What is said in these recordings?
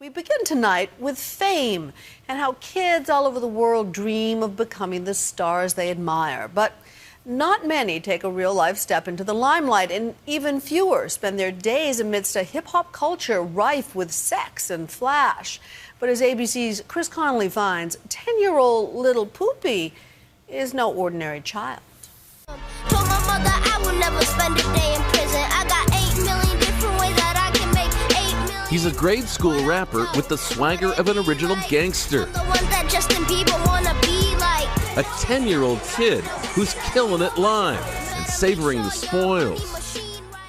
We begin tonight with fame and how kids all over the world dream of becoming the stars they admire. But not many take a real-life step into the limelight, and even fewer spend their days amidst a hip-hop culture rife with sex and flash. But as ABC's Chris Connolly finds, 10-year-old Lil Poopy is no ordinary child. Told my mother I will never spend a day in prison. I got 8 million different ways that I can make 8 million. He's a grade school rapper with the swagger of an original gangster. The ones that Justin Bieber wanna be like. A 10-year-old kid who's killing it live and savoring the spoils.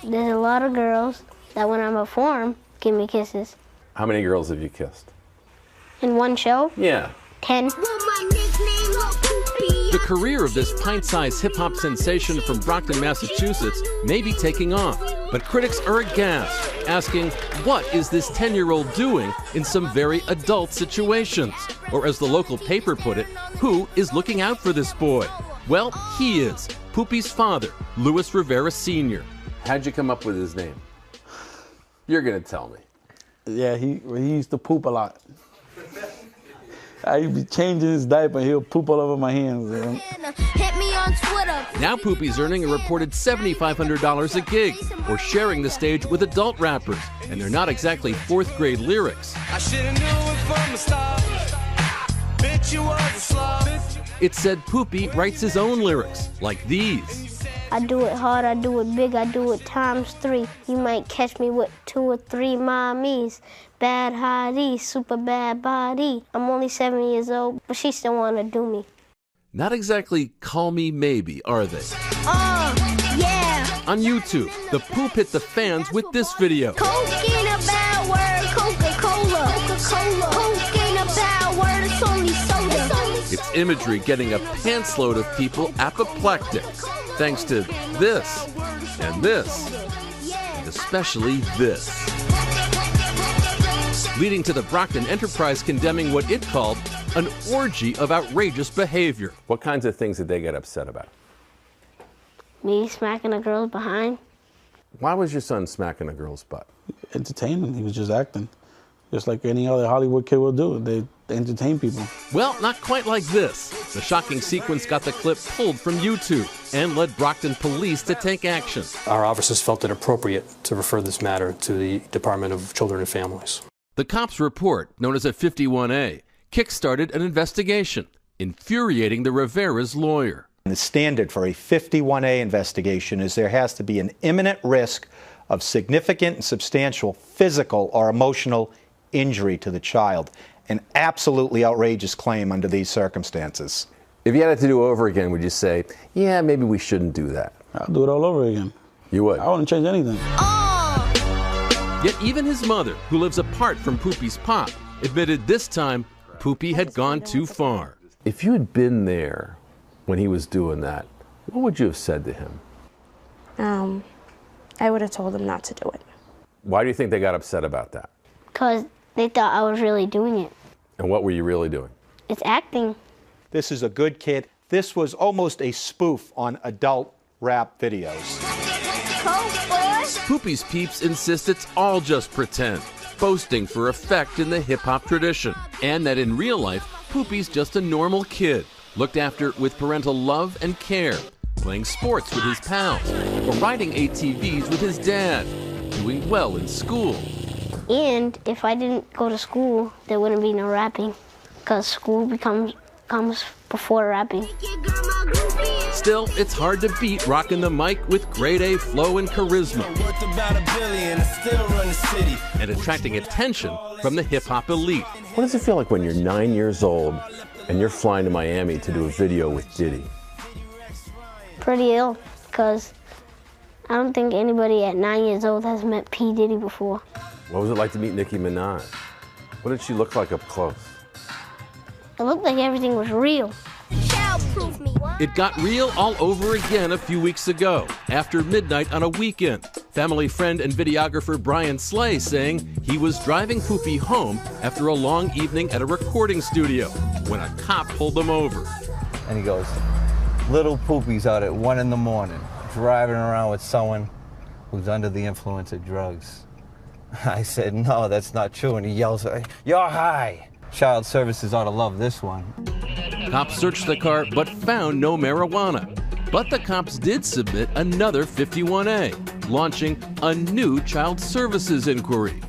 There's a lot of girls that when I perform, give me kisses. How many girls have you kissed? In one show? Yeah. 10. The career of this pint-sized hip-hop sensation from Brockton, Massachusetts may be taking off, but critics are aghast, asking, what is this 10-year-old doing in some very adult situations? Or as the local paper put it, who is looking out for this boy? Well, he is, Poopy's father, Louis Ferraris Sr. How'd you come up with his name? You're gonna tell me. Yeah, he used to poop a lot. I used to be changing his diaper, he'll poop all over my hands. Hit me on Twitter. Now Poopy's earning a reported $7,500 a gig, or sharing the stage with adult rappers, and they're not exactly fourth-grade lyrics. I should've knew it from the start. Bitch, you was a slob. It said Poopy writes his own lyrics, like these. I do it hard, I do it big, I do it ×3. You might catch me with 2 or 3 mommies. Bad hottie, super bad body. I'm only 7 years old, but she still wanna do me. Not exactly call me maybe, are they? Yeah. On YouTube, the Poop hit the fans with this video. Coke ain't a bad word, Coca-Cola. Coca-Cola. Coke ain't a bad word, it's only soda. Its imagery getting a pantsload of people apoplectic, thanks to this, and this, and especially this. Leading to the Brockton Enterprise condemning what it called an orgy of outrageous behavior. What kinds of things did they get upset about? Me smacking a girl's behind. Why was your son smacking a girl's butt? Entertaining, he was just acting. Just like any other Hollywood kid will do. They entertain people. Well, not quite like this. The shocking sequence got the clip pulled from YouTube and led Brockton police to take action. Our officers felt it appropriate to refer this matter to the Department of Children and Families. The cops' report, known as a 51A, kick-started an investigation, infuriating the Rivera's lawyer. The standard for a 51A investigation is there has to be an imminent risk of significant and substantial physical or emotional injury to the child. An absolutely outrageous claim under these circumstances. If you had it to do over again, would you say, yeah, maybe we shouldn't do that? I'll do it all over again. You would? I wouldn't change anything. Yet even his mother, who lives apart from Poopy's pop, admitted this time Poopy had gone too far. If you had been there when he was doing that, what would you have said to him? I would have told him not to do it. Why do you think they got upset about that? Because they thought I was really doing it. And what were you really doing? It's acting. This is a good kid. This was almost a spoof on adult rap videos. Poopy's peeps insist it's all just pretend, boasting for effect in the hip-hop tradition, and that in real life, Poopy's just a normal kid, looked after with parental love and care, playing sports with his pals, or riding ATVs with his dad, doing well in school. And if I didn't go to school, there wouldn't be no rapping, because school comes before rapping. Still, it's hard to beat rocking the mic with grade A flow and charisma, and attracting attention from the hip-hop elite. What does it feel like when you're 9 years old and you're flying to Miami to do a video with Diddy? Pretty ill, because I don't think anybody at 9 years old has met P. Diddy before. What was it like to meet Nicki Minaj? What did she look like up close? It looked like everything was real. It got real all over again a few weeks ago, after midnight on a weekend. Family friend and videographer Brian Slay saying he was driving Poopy home after a long evening at a recording studio when a cop pulled them over. And he goes, Lil Poopy's out at 1 in the morning, driving around with someone who's under the influence of drugs. I said, no, that's not true. And he yells, you're high. Child Services ought to love this one. Cops searched the car but found no marijuana. But the cops did submit another 51A, launching a new Child Services inquiry.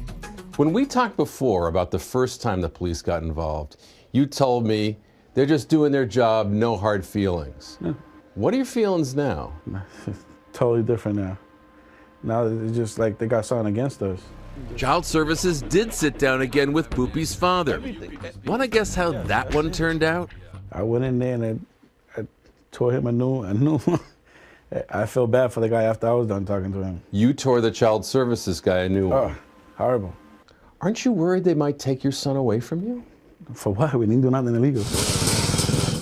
When we talked before about the first time the police got involved, you told me they're just doing their job, no hard feelings. Yeah. What are your feelings now? Totally different now. Now it's just like they got something against us. Child Services did sit down again with Poopy's father. Want to guess how that one turned out? I went in there and I tore him a new one. I feel bad for the guy after I was done talking to him. You tore the Child Services guy a new one. Oh, horrible. Aren't you worried they might take your son away from you? For what? We didn't do nothing illegal.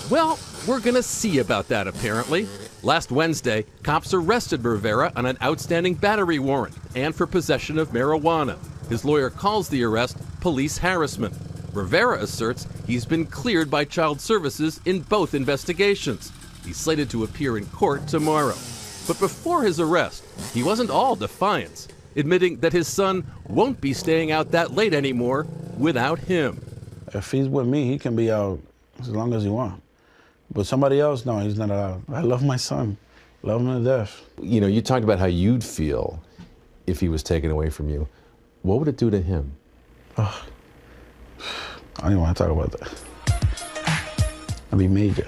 Well, we're gonna see about that apparently. Last Wednesday, cops arrested Rivera on an outstanding battery warrant and for possession of marijuana. His lawyer calls the arrest police harassment. Rivera asserts he's been cleared by Child Services in both investigations. He's slated to appear in court tomorrow. But before his arrest, he wasn't all defiance, admitting that his son won't be staying out that late anymore without him. If he's with me, he can be out as long as he wants. But somebody else, no, he's not allowed. I love my son. Love him to death. You know, you talked about how you'd feel if he was taken away from you. What would it do to him? Oh, I don't even want to talk about that. I'd be major.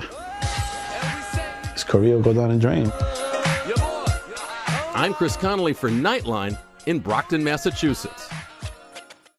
His career will go down the drain. I'm Chris Connolly for Nightline in Brockton, Massachusetts.